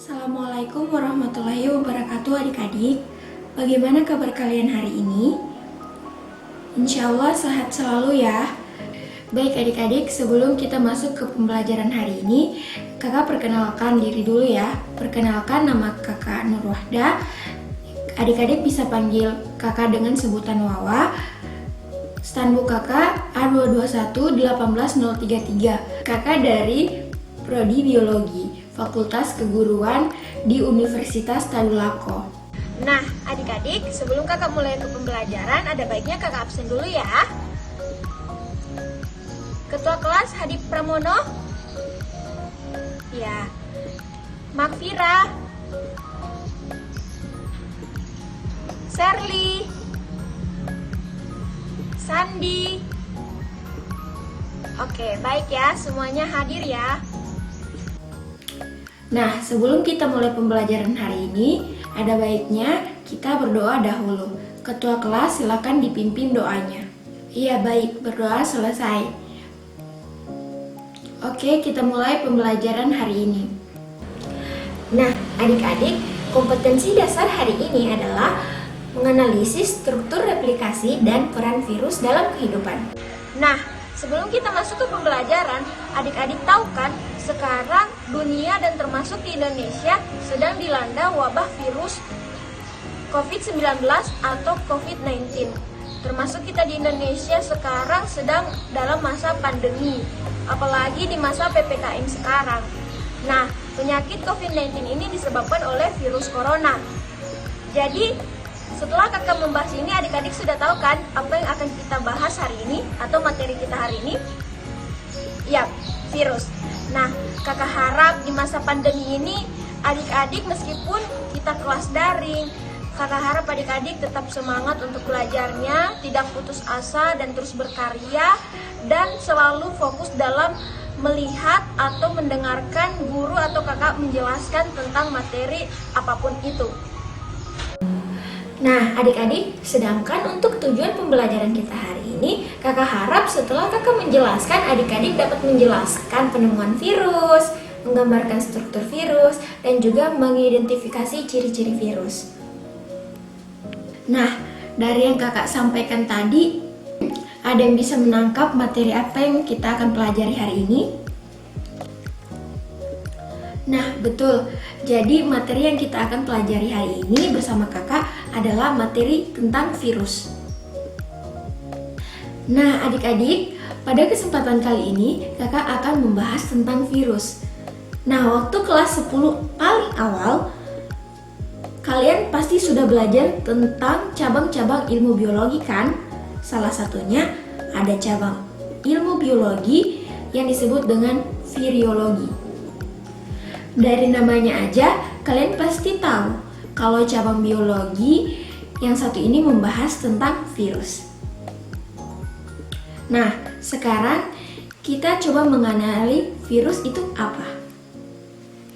Assalamualaikum warahmatullahi wabarakatuh adik-adik. Bagaimana kabar kalian hari ini? Insya Allah sehat selalu ya. Baik adik-adik, sebelum kita masuk ke pembelajaran hari ini, kakak perkenalkan diri dulu ya. Perkenalkan, nama kakak Nur Wahda. Adik-adik bisa panggil kakak dengan sebutan Wawa. Standbook kakak A221-18033. Kakak dari Prodi Biologi, Fakultas Keguruan di Universitas Tadulako. Nah, adik-adik, sebelum kakak mulai ke pembelajaran, ada baiknya kakak absen dulu ya. Ketua kelas Hadi Pramono. Ya. Makfira. Serly. Sandi. Oke, baik ya, semuanya hadir ya. Nah, sebelum kita mulai pembelajaran hari ini, ada baiknya kita berdoa dahulu. Ketua kelas silakan dipimpin doanya. Iya, baik, berdoa selesai. Oke, kita mulai pembelajaran hari ini. Nah, adik-adik, kompetensi dasar hari ini adalah menganalisis struktur replikasi dan peran virus dalam kehidupan. Nah, sebelum kita masuk ke pembelajaran, adik-adik tahu kan, sekarang dunia dan termasuk di Indonesia sedang dilanda wabah virus COVID-19 atau COVID-19. Termasuk kita di Indonesia sekarang sedang dalam masa pandemi, apalagi di masa PPKM sekarang. Nah, penyakit COVID-19 ini disebabkan oleh virus corona. Jadi, setelah kakak membahas ini, adik-adik sudah tahu kan apa yang akan kita bahas hari ini atau materi kita hari ini? Yap, virus. Nah, kakak harap di masa pandemi ini adik-adik meskipun kita kelas daring, kakak harap adik-adik tetap semangat untuk belajarnya, tidak putus asa dan terus berkarya, dan selalu fokus dalam melihat atau mendengarkan guru atau kakak menjelaskan tentang materi apapun itu. Nah, adik-adik, sedangkan untuk tujuan pembelajaran kita hari ini, kakak harap setelah kakak menjelaskan, adik-adik dapat menjelaskan penemuan virus, menggambarkan struktur virus, dan juga mengidentifikasi ciri-ciri virus. Nah, dari yang kakak sampaikan tadi, ada yang bisa menangkap materi apa yang kita akan pelajari hari ini? Nah, betul. Jadi materi yang kita akan pelajari hari ini bersama kakak adalah materi tentang virus. Nah, adik-adik, pada kesempatan kali ini kakak akan membahas tentang virus. Nah, waktu kelas 10 paling awal, kalian pasti sudah belajar tentang cabang-cabang ilmu biologi kan? Salah satunya ada cabang ilmu biologi yang disebut dengan viriologi. Dari namanya aja, kalian pasti tahu kalau cabang biologi yang satu ini membahas tentang virus. Nah, sekarang kita coba mengenali virus itu apa.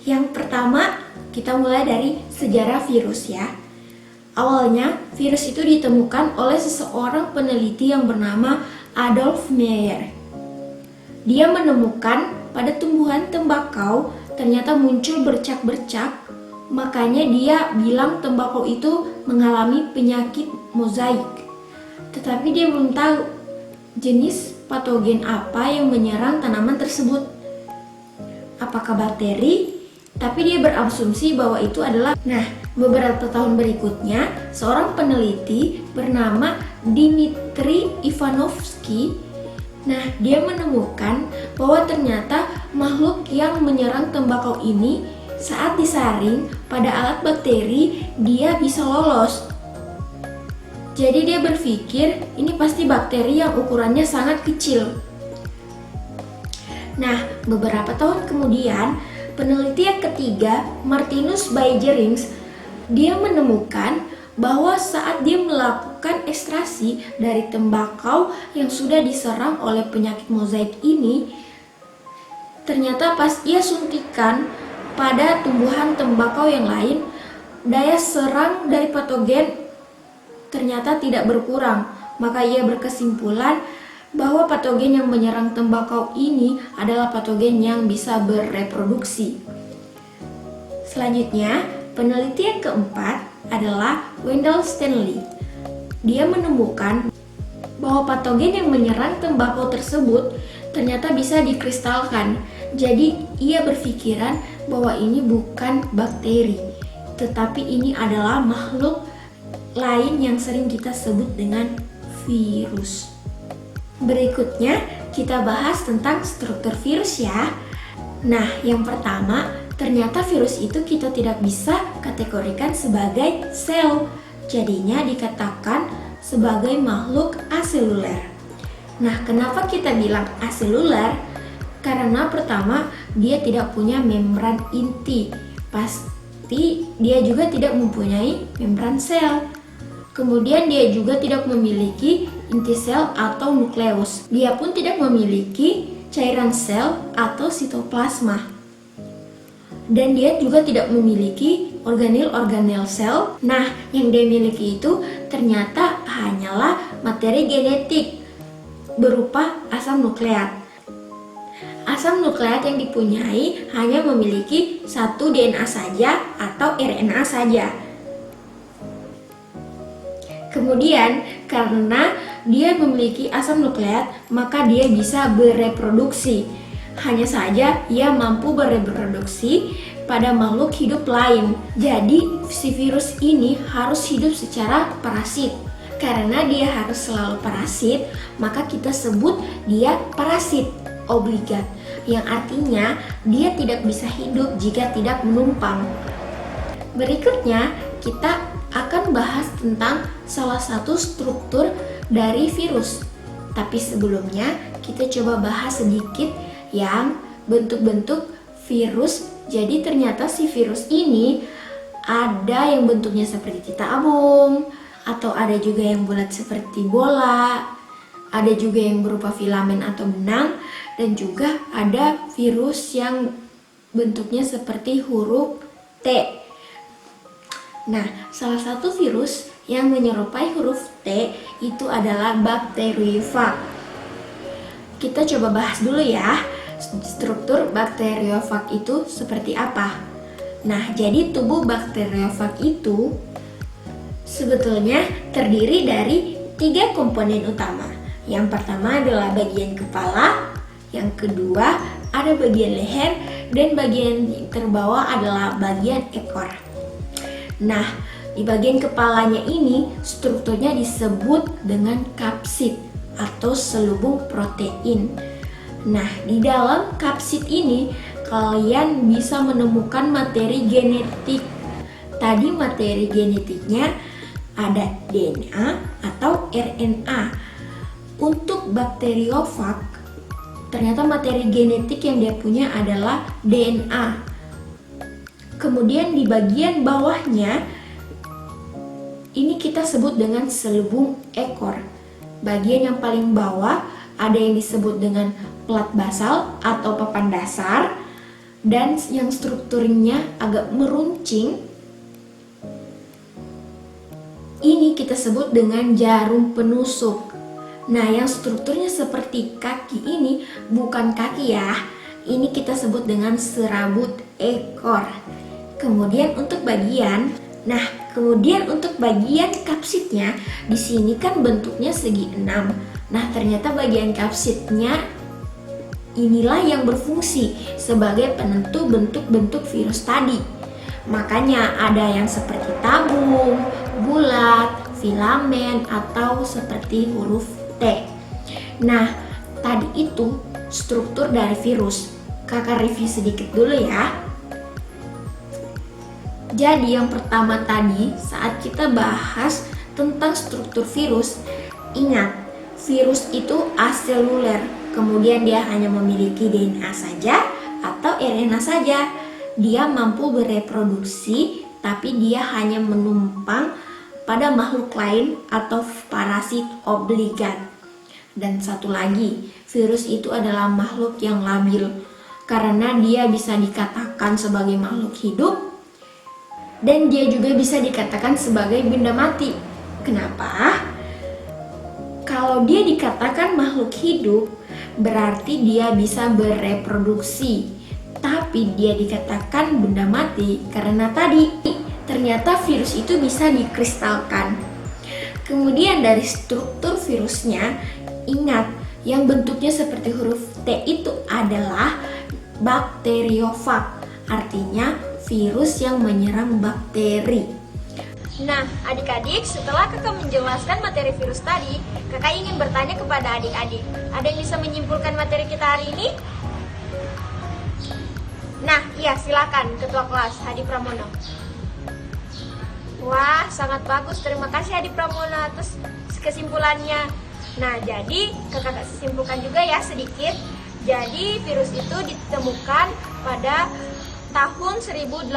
Yang pertama, kita mulai dari sejarah virus ya. Awalnya, virus itu ditemukan oleh seseorang peneliti yang bernama Adolf Meyer. Dia menemukan pada tumbuhan tembakau ternyata muncul bercak-bercak, makanya dia bilang tembakau itu mengalami penyakit mozaik. Tetapi dia belum tahu jenis patogen apa yang menyerang tanaman tersebut. Apakah bakteri? Tapi dia berasumsi bahwa itu adalah. Nah, beberapa tahun berikutnya, seorang peneliti bernama Dmitri Ivanovsky, dia menemukan bahwa ternyata makhluk yang menyerang tembakau ini saat disaring pada alat bakteri, dia bisa lolos. Jadi dia berpikir ini pasti bakteri yang ukurannya sangat kecil. Nah, beberapa tahun kemudian, peneliti yang ketiga, Martinus Beijerinck, dia menemukan bahwa saat dia melakukan ekstraksi dari tembakau yang sudah diserang oleh penyakit mozaik ini, ternyata pas ia suntikan pada tumbuhan tembakau yang lain, daya serang dari patogen ternyata tidak berkurang. Maka ia berkesimpulan bahwa patogen yang menyerang tembakau ini adalah patogen yang bisa bereproduksi. Selanjutnya, peneliti yang keempat adalah Wendell Stanley. Dia menemukan bahwa patogen yang menyerang tembakau tersebut ternyata bisa dikristalkan. Jadi, ia berpikiran bahwa ini bukan bakteri, tetapi ini adalah makhluk lain yang sering kita sebut dengan virus. Berikutnya, kita bahas tentang struktur virus ya. Nah, yang pertama, ternyata virus itu kita tidak bisa kategorikan sebagai sel. Jadinya dikatakan sebagai makhluk aseluler. Nah, kenapa kita bilang aseluler? Karena pertama, dia tidak punya membran inti. Pasti dia juga tidak mempunyai membran sel. Kemudian dia juga tidak memiliki inti sel atau nukleus. Dia pun tidak memiliki cairan sel atau sitoplasma. Dan dia juga tidak memiliki organel-organel sel. Nah, yang dia miliki itu ternyata hanyalah materi genetik berupa asam nukleat. Asam nukleat yang dipunyai hanya memiliki satu DNA saja atau RNA saja. Kemudian, karena dia memiliki asam nukleat, maka dia bisa bereproduksi. Hanya saja ia mampu bereproduksi pada makhluk hidup lain. Jadi, si virus ini harus hidup secara parasit. Karena dia harus selalu parasit, maka kita sebut dia parasit obligat, yang artinya dia tidak bisa hidup jika tidak menumpang. Berikutnya, kita akan bahas tentang salah satu struktur dari virus. Tapi sebelumnya, kita coba bahas sedikit yang bentuk-bentuk virus. Jadi ternyata si virus ini ada yang bentuknya seperti tabung, atau ada juga yang bulat seperti bola, ada juga yang berupa filamen atau benang, dan juga ada virus yang bentuknya seperti huruf T. Nah, salah satu virus yang menyerupai huruf T itu adalah bakteriofag. Kita coba bahas dulu ya, struktur bakteriofag itu seperti apa. Nah, jadi tubuh bakteriofag itu sebetulnya terdiri dari 3 komponen utama. Yang pertama adalah bagian kepala, yang kedua ada bagian leher, dan bagian terbawah adalah bagian ekor. Nah, di bagian kepalanya ini strukturnya disebut dengan kapsid atau selubung protein. Nah, di dalam kapsid ini kalian bisa menemukan materi genetik. Tadi materi genetiknya ada DNA atau RNA. Untuk bakteriofag, ternyata materi genetik yang dia punya adalah DNA. Kemudian di bagian bawahnya ini kita sebut dengan selubung ekor. Bagian yang paling bawah ada yang disebut dengan pelat basal atau papan dasar, dan yang strukturnya agak meruncing ini kita sebut dengan jarum penusuk. Nah, yang strukturnya seperti kaki ini bukan kaki ya. Ini kita sebut dengan serabut ekor. Kemudian untuk bagian kapsidnya di sini kan bentuknya segi 6. Nah, ternyata bagian kapsidnya inilah yang berfungsi sebagai penentu bentuk-bentuk virus tadi. Makanya ada yang seperti tabung, bulat, filamen, atau seperti huruf T. Nah, tadi itu struktur dari virus. Kakak review sedikit dulu ya. Jadi yang pertama tadi saat kita bahas tentang struktur virus, ingat virus itu aseluler, kemudian dia hanya memiliki DNA saja atau RNA saja. Dia mampu bereproduksi, tapi dia hanya menumpang pada makhluk lain atau parasit obligat. Dan satu lagi, virus itu adalah makhluk yang labil karena dia bisa dikatakan sebagai makhluk hidup, dan dia juga bisa dikatakan sebagai benda mati. Kenapa? Kalau dia dikatakan makhluk hidup, berarti dia bisa bereproduksi. Tapi dia dikatakan benda mati karena tadi ternyata virus itu bisa dikristalkan. Kemudian dari struktur virusnya, ingat yang bentuknya seperti huruf T itu adalah bakteriofag, artinya virus yang menyerang bakteri. Nah, adik-adik, setelah kakak menjelaskan materi virus tadi, kakak ingin bertanya kepada adik-adik. Ada yang bisa menyimpulkan materi kita hari ini? Nah, iya, silakan Ketua Kelas Hadi Pramono. Wah, sangat bagus. Terima kasih Hadi Pramono atas kesimpulannya. Nah, jadi kakak simpulkan juga ya sedikit. Jadi virus itu ditemukan pada tahun 1882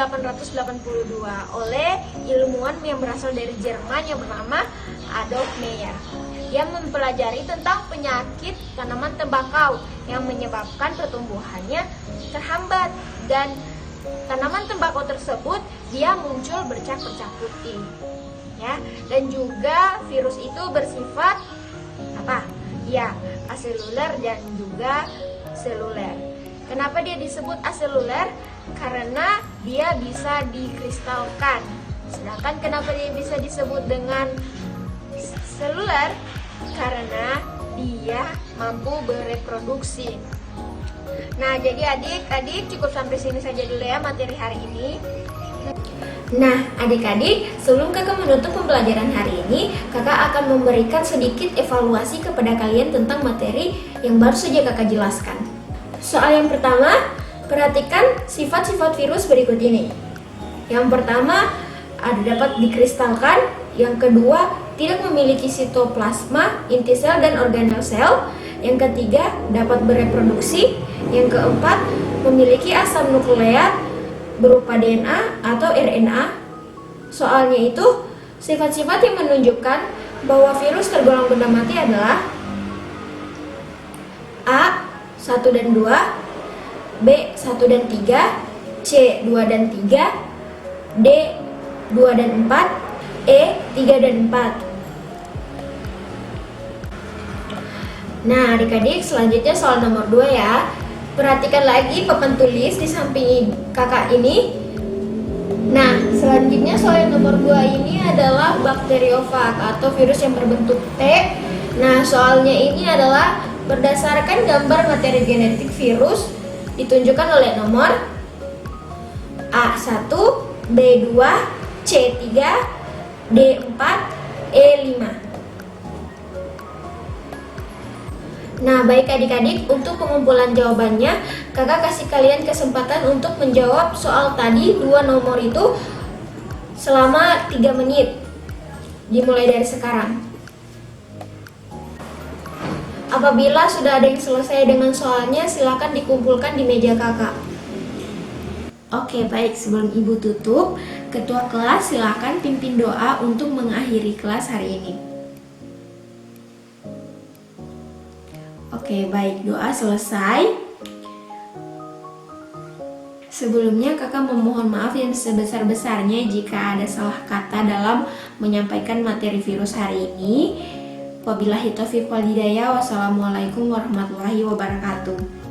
oleh ilmuwan yang berasal dari Jerman yang bernama Adolf Meyer, yang mempelajari tentang penyakit tanaman tembakau yang menyebabkan pertumbuhannya terhambat, dan tanaman tembakau tersebut dia muncul bercak-bercak putih ya. Dan juga virus itu bersifat apa? Ya, aseluler dan juga seluler. Kenapa dia disebut aseluler? Karena dia bisa dikristalkan. Sedangkan kenapa dia bisa disebut dengan seluler? Karena dia mampu bereproduksi. Nah, jadi adik-adik cukup sampai sini saja dulu ya materi hari ini. Nah, adik-adik, sebelum kakak menutup pembelajaran hari ini, kakak akan memberikan sedikit evaluasi kepada kalian tentang materi yang baru saja kakak jelaskan. Soal yang pertama, perhatikan sifat-sifat virus berikut ini. Yang pertama, ada dapat dikristalkan. Yang kedua, tidak memiliki sitoplasma, inti sel, dan organel sel. Yang ketiga, dapat bereproduksi. Yang keempat, memiliki asam nukleat berupa DNA atau RNA. Soalnya itu, sifat-sifat yang menunjukkan bahwa virus tergolong benda mati adalah A. 1 dan 2, B. 1 dan 3, C. 2 dan 3, D. 2 dan 4, E. 3 dan 4. Nah, adik-adik, selanjutnya soal nomor 2 ya. Perhatikan lagi papan tulis di samping kakak ini. Nah, selanjutnya soal yang nomor 2 ini adalah bakteriofag atau virus yang berbentuk T. Nah, soalnya ini adalah berdasarkan gambar materi genetik virus ditunjukkan oleh nomor A1, B2, C3, D4, E5. Nah, baik adik-adik, untuk pengumpulan jawabannya, kakak kasih kalian kesempatan untuk menjawab soal tadi 2 nomor itu selama 3 menit. Dimulai dari sekarang. Apabila sudah ada yang selesai dengan soalnya, silakan dikumpulkan di meja kakak. Oke, baik, sebelum ibu tutup, ketua kelas silakan pimpin doa untuk mengakhiri kelas hari ini. Oke, baik, doa selesai. Sebelumnya kakak memohon maaf yang sebesar-besarnya jika ada salah kata dalam menyampaikan materi virus hari ini. Wabillahi taufiq wal hidayah. Wassalamualaikum warahmatullahi wabarakatuh.